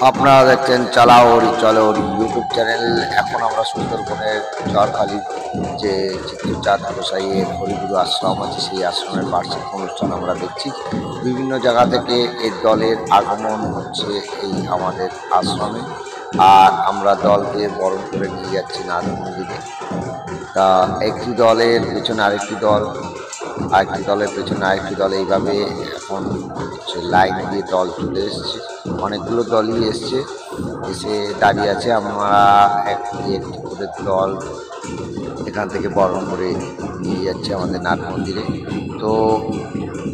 আপনারা দেখছেন চালাও ওরি চলো ওরি ইউটিউব চ্যানেল। এখন আমরা সুন্দরবনের ঝড়খালি যে চিত্রচাঁদ গোসাইয়ের হরিগুরু আশ্রম আছে, সেই আশ্রমের বার্ষিক অনুষ্ঠান আমরা দেখছি। বিভিন্ন জায়গা থেকে এই দলের আগমন হচ্ছে এই আমাদের আশ্রমে, আর আমরা দলকে বরণ করে নিয়ে যাচ্ছি নাথ মন্দিরে। তা একটি দলের পেছনে আরেকটি দল, আরেকটি দলের পেছনে আরেকটি দল, এইভাবে এখন হচ্ছে লাইন দিয়ে দল চলে এসছে। অনেকগুলো দলই এসছে, এসে দাঁড়িয়ে আছে। আমরা একটি করে দল এখান থেকে বরণ করে নিয়ে যাচ্ছে আমাদের নাট মন্দিরে। তো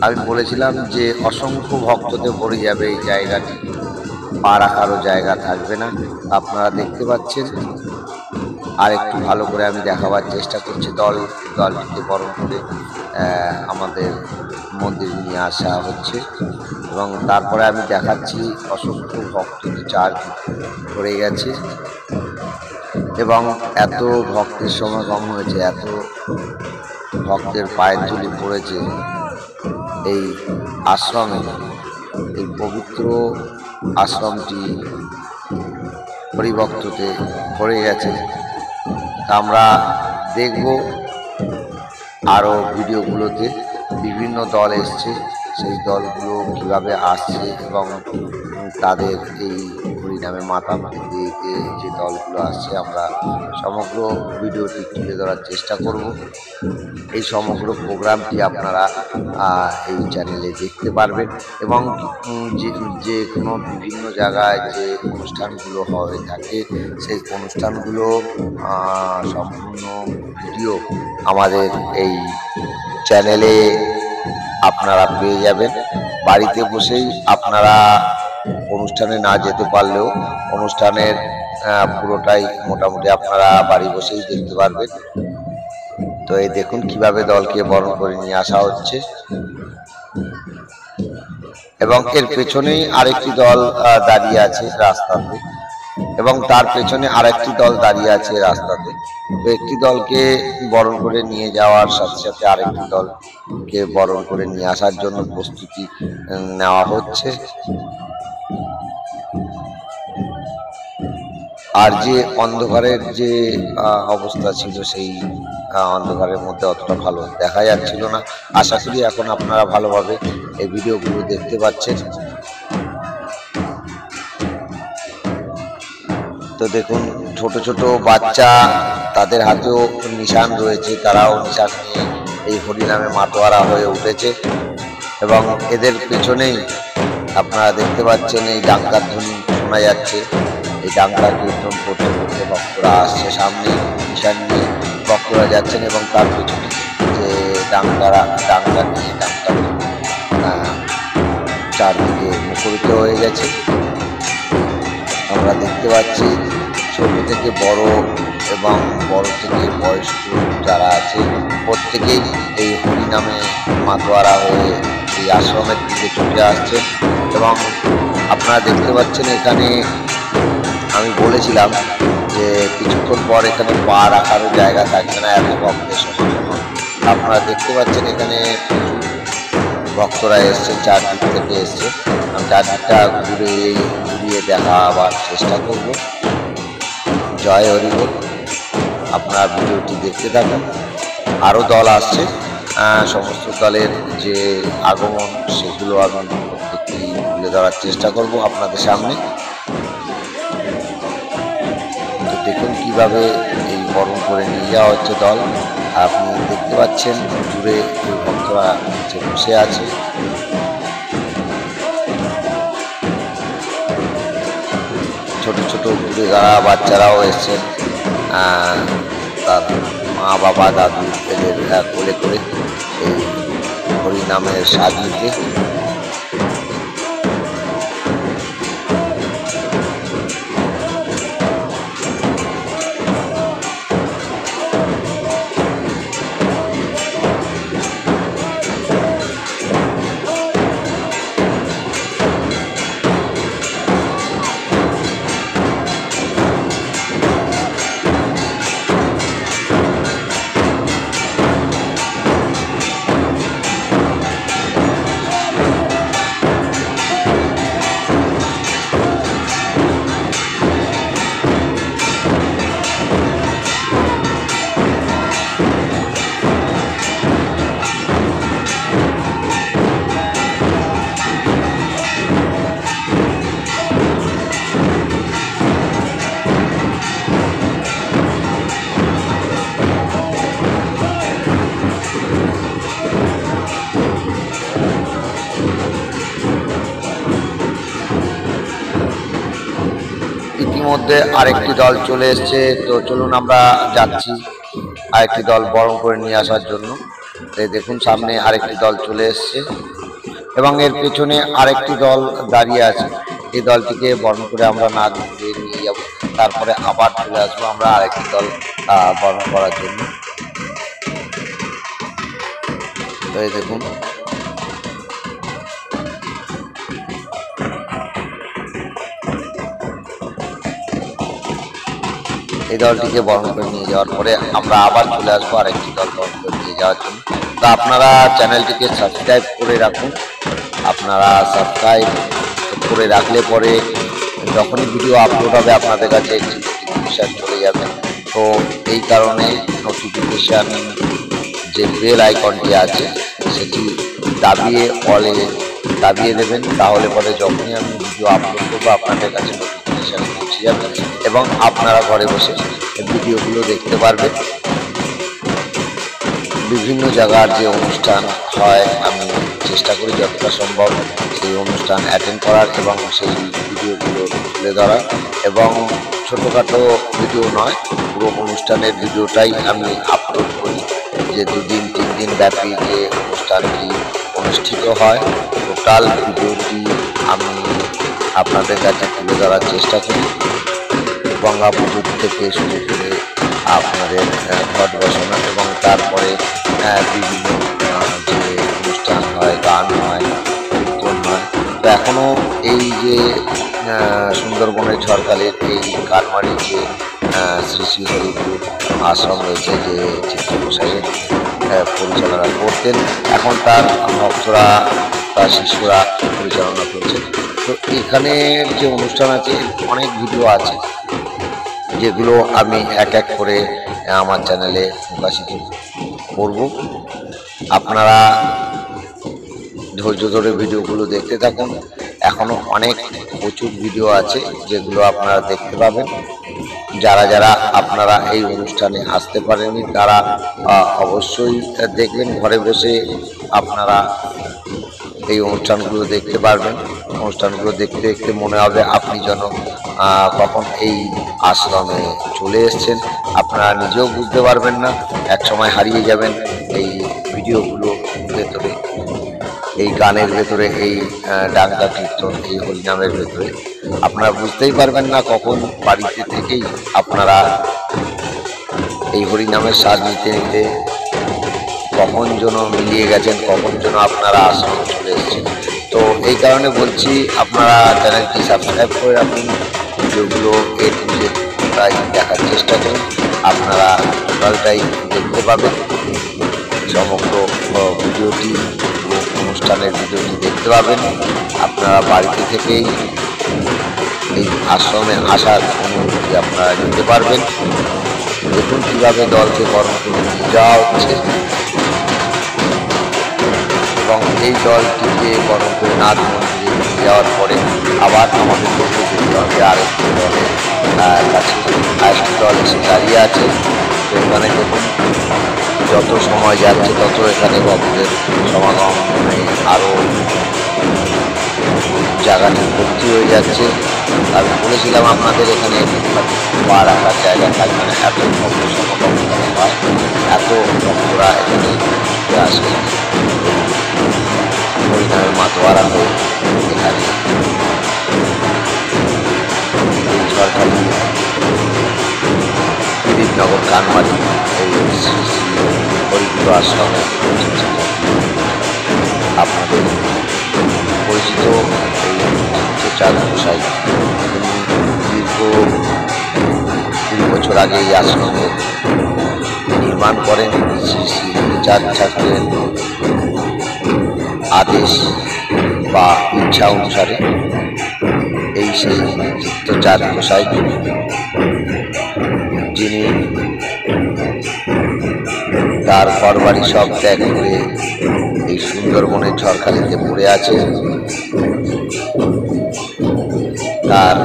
আমি বলেছিলাম যে অসংখ্য ভক্ততে ভরে যাবে এই জায়গাটি, পা রাখারও জায়গা থাকবে না। আপনারা দেখতে পাচ্ছেন। আর একটু ভালো করে আমি দেখাবার চেষ্টা করছি। দলটিকে বরণ করে আমাদের মন্দিরে নিয়ে আসা হচ্ছে, এবং তারপরে আমি দেখাচ্ছি অসংখ্য ভক্তদের চারদিক ভরে গেছে, এবং এত ভক্তের সমাগম হয়েছে, এত ভক্তের পায়ের ধুলি পড়েছে এই আশ্রমে। এই পবিত্র আশ্রমটি হরিভক্ততে ভরে গেছে। আমরা দেখব আরও ভিডিওগুলোতে বিভিন্ন দল এসছে, সেই দলগুলো কীভাবে আসছে এবং তাদের এই হরিনামে মাতা দিতে যে দলগুলো আসছে, আমরা সমগ্র ভিডিওটি তুলে ধরার চেষ্টা করব। এই সমগ্র প্রোগ্রামটি আপনারা এই চ্যানেলে দেখতে পারবেন, এবং যে কোনো বিভিন্ন জায়গায় যে অনুষ্ঠানগুলো হয়ে থাকে সেই অনুষ্ঠানগুলো সম্পূর্ণ ভিডিও আমাদের এই চ্যানেলে আপনারা পেয়ে যাবেন। বাড়িতে বসেই আপনারা অনুষ্ঠানে না যেতে পারলেও অনুষ্ঠানের পুরোটাই মোটামুটি আপনারা বাড়ি বসেই দেখতে পারবেন। তো এই দেখুন কিভাবে দলকে বরণ করে নিয়ে আসা হচ্ছে, এবং এর পেছনেই আরেকটি দল দাঁড়িয়ে আছে রাস্তাতে, এবং তার পেছনে আরেকটি দল দাঁড়িয়ে আছে রাস্তাতে। তো একটি দলকে বরণ করে নিয়ে যাওয়ার সাথে সাথে আরেকটি দলকে বরণ করে নিয়ে আসার জন্য প্রস্তুতি নেওয়া হচ্ছে। আর যে অন্ধকারের যে অবস্থা ছিল, সেই অন্ধকারের মধ্যে অতটা ভালো দেখা যাচ্ছিল না। আশা করি এখন আপনারা ভালোভাবে এই ভিডিওগুলো দেখতে পাচ্ছেন। তো দেখুন, ছোট ছোট বাচ্চা, তাদের হাতেও নিশান রয়েছে, তারাও নিশান নিয়ে এই হরিনামে মাতোয়ারা হয়ে উঠেছে, এবং এদের পেছনেই আপনারা দেখতে পাচ্ছেন এই ডাঙ্কার ধ্বনি শোনা যাচ্ছে। এই ডাঙ্কা কীর্তন করতে করতে ভক্তরা আসছে, সামনে নিশান নিয়ে ভক্তরা যাচ্ছেন, এবং তার পেছনে যে ডাঙ্কা নিয়ে ডাঙ্কা চারদিকে মুখরিত হয়ে গেছে। আমরা দেখতে পাচ্ছি ছোট থেকে বড় এবং বড় থেকে বয়স্ক যারা আছে, প্রত্যেকেই এই হরিনামে মাতোয়ারা হয়ে এই আশ্রমের দিকে ছুটে আসছে। এবং আপনারা দেখতে পাচ্ছেন এখানে আমি বলেছিলাম যে কিছুক্ষণ পর এখানে পা রাখারও জায়গা থাকবে না, এত ভক্তের সমাগম। আপনারা দেখতে পাচ্ছেন এখানে ভক্তরা এসছেন, চারদিক থেকে এসছে। আমি চারদিকটা ঘুরিয়ে দেখাবার চেষ্টা করব। জয় হরিবল, আপনারা ভিডিওটি দেখতে থাকুন। আরও দল আসছে, সমস্ত দলের যে আগমন সেগুলো আমি প্রত্যেকটি তুলে ধরার চেষ্টা করব আপনাদের সামনে। তো দেখুন কীভাবে এই বরণ করে নিয়ে যাওয়া হচ্ছে দল। আপনি দেখতে পাচ্ছেন দূরে ভক্তরা নিচে বসে আছে। ছোট ছোট ঘুরে যারা বাচ্চারাও এসছেন, তার মা বাবা দাদু এদের কোলে করে এই হরিনামের স্বাদ নিতে। মধ্যে আরেকটি দল চলে এসছে। তো চলুন আমরা যাচ্ছি আরেকটি দল বরণ করে নিয়ে আসার জন্য। এই দেখুন সামনে আরেকটি দল চলে এসছে এবং এর পেছনে আরেকটি দল দাঁড়িয়ে আছে। এই দলটিকে বরণ করে আমরা না দিয়ে নিয়ে যাব, তারপরে আবার চলে আসবো আমরা আরেকটি দল বরণ করার জন্য। তো এই দেখুন এই দলটিকে বরণ করে নিয়ে যাওয়ার পরে আমরা আবার চলে আসবো আরেকটি দল বরণ করে নিয়ে যাওয়ার জন্য। তো আপনারা চ্যানেলটিকে সাবস্ক্রাইব করে রাখুন। আপনারা সাবস্ক্রাইব করে রাখলে পরে যখনই ভিডিও আপলোড হবে আপনাদের কাছে একটি নোটিফিকেশান চলে যাবে। তো এই কারণে নোটিফিকেশান যে বেল আইকনটি আছে সেটি দাবিয়ে দেবেন, তাহলে পরে যখনই আমি ভিডিও আপলোড করবো আপনাদের কাছে নোটিফিকেশান পৌঁছে যাবে এবং আপনারা ঘরে বসে ভিডিওগুলো দেখতে পারবেন। বিভিন্ন জায়গার যে অনুষ্ঠান হয় আমি চেষ্টা করি যতটা সম্ভব সেই অনুষ্ঠান অ্যাটেন্ড করার এবং সেই ভিডিওগুলো তুলে ধরার, এবং ছোটোখাটো ভিডিও নয়, পুরো অনুষ্ঠানের ভিডিওটাই আমি আপলোড করি। যে 2 দিন 3 দিন ব্যাপী যে অনুষ্ঠানটি অনুষ্ঠিত হয় টোটাল ভিডিওটি আমি আপনাদের কাছে তুলে ধরার চেষ্টা করি। গঙ্গা পুজো থেকে শুরু করে আপনাদের ঘট বসানো এবং তারপরে বিভিন্ন যে অনুষ্ঠান হয়, গান হয়, কীর্তন হয়। তো এখনও এই যে সুন্দরবনের ঝড়খালির এই কানমারির যে শ্রী শ্রী হরিপুর আশ্রম রয়েছে, যে চিত্রগোসাইয়ের পরিচালনা করতেন, এখন তার ভক্তরা তার শিষ্যরা পরিচালনা করছেন। তো এখানে যে অনুষ্ঠান আছে অনেক ভিডিও আছে যেগুলো আমি এক এক করে আমার চ্যানেলে প্রকাশিত করব। আপনারা ধৈর্য ধরে ভিডিওগুলো দেখতে থাকুন। এখনও প্রচুর ভিডিও আছে যেগুলো আপনারা দেখতে পাবেন। যারা আপনারা এই অনুষ্ঠানে আসতে পারেননি তারা অবশ্যই দেখবেন। ঘরে বসে আপনারা এই অনুষ্ঠানগুলো দেখতে পারবেন। অনুষ্ঠানগুলো দেখতে দেখতে মনে হবে আপনি যেন কখন এই আশ্রমে চলে এসেছেন। আপনারা নিজেও বুঝতে পারবেন না, এক সময় হারিয়ে যাবেন এই ভিডিওগুলোর ভেতরে, এই গানের ভেতরে, এই ডাঙ্গা কীর্তন, এই হরিনামের ভেতরে। আপনারা বুঝতেই পারবেন না কখন বাড়িতে থেকেই আপনারা এই হরিনামের স্বাদ নিতে নিতে কখন যেন মিলিয়ে গেছেন, কখন যেন আপনারা আশ্রমে চলে এসেছেন। তো এই কারণে বলছি আপনারা চ্যানেলটি সাবস্ক্রাইব করে রাখুন, ভিডিওগুলো এ টু জেড দেখার চেষ্টা করুন। আপনারা টোটালটাই দেখতে পাবেন, সমগ্র ভিডিওটি, অনুষ্ঠানের ভিডিওটি দেখতে পাবেন। আপনারা বাড়িতে থেকেই এই আশ্রমে আসার অনুভূতি আপনারা নিতে পারবেন। দেখুন কীভাবে দলকে বরণ করে নিয়ে যাওয়া হচ্ছে এবং এই দলটিকে বরণ করে নাথ মন্দিরে নিয়ে যাওয়ার পরে আবার আমাদের দেখতে যেতে হবে আরেকটি দলের কাছে। আরেকটি দল এসে দাঁড়িয়ে আছে। তো এখানে দেখুন যত সময় যাচ্ছে তত এখানে ভক্তদের সমাগম আরও জায়গাটি ভর্তি হয়ে যাচ্ছে। আমি বলেছিলাম আপনাদের এখানে পা রাখার জায়গা থাকবে না, এত ভক্ত সমাগম এখানে হয়, এত ভক্তরা এখানে আসে হরিনামের মাতোয়ারা হয়ে। এখানে এই ঝড়খালি দিলীপনগর কানমারি এই শ্রী শ্রী হরিপুর আশ্রমে আপনাদের পরিচিত এই চিত্রচাঁদ গোসাই, তিনি দীর্ঘ 2 বছর আগে এই আশ্রমের নির্মাণ করেন। শ্রী শ্রী হরিচাঁদ ঠাকুরের আদেশ বা ইচ্ছা অনুসারে এই সেই চিত্রচাঁদ গোসাই, যিনি তার ঘরবাড়ি সব ত্যাগ করে এই সুন্দরবনের ঝড়খালিতে পড়ে আছে। তার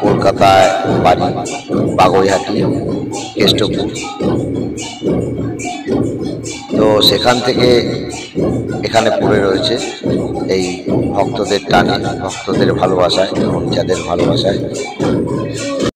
কলকাতায় বাড়ি, বাগুইহাটি, কেষ্টপুর। তো সেখান থেকে এখানে পড়ে রয়েছে এই ভক্তদের টানে, ভক্তদের ভালোবাসায়, যাদের ভালোবাসায়।